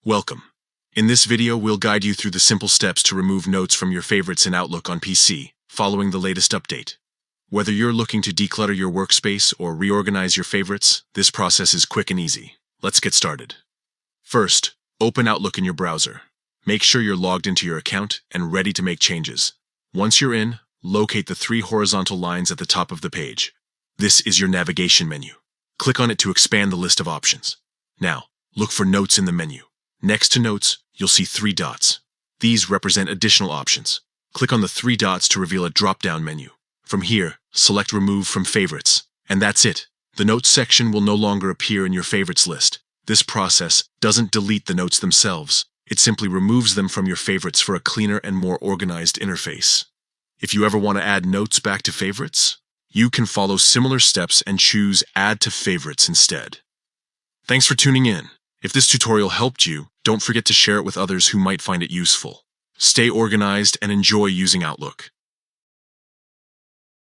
Welcome. In this video, we'll guide you through the simple steps to remove notes from your favorites in Outlook on PC, following the latest update. Whether you're looking to declutter your workspace or reorganize your favorites, this process is quick and easy. Let's get started. First, open Outlook in your browser. Make sure you're logged into your account and ready to make changes. Once you're in, locate the three horizontal lines at the top of the page. This is your navigation menu. Click on it to expand the list of options. Now, look for Notes in the menu. Next to Notes, you'll see three dots. These represent additional options. Click on the three dots to reveal a drop-down menu. From here, select Remove from Favorites. And that's it. The Notes section will no longer appear in your favorites list. This process doesn't delete the notes themselves. It simply removes them from your favorites for a cleaner and more organized interface. If you ever want to add notes back to favorites, you can follow similar steps and choose Add to Favorites instead. Thanks for tuning in. If this tutorial helped you, don't forget to share it with others who might find it useful. Stay organized and enjoy using Outlook.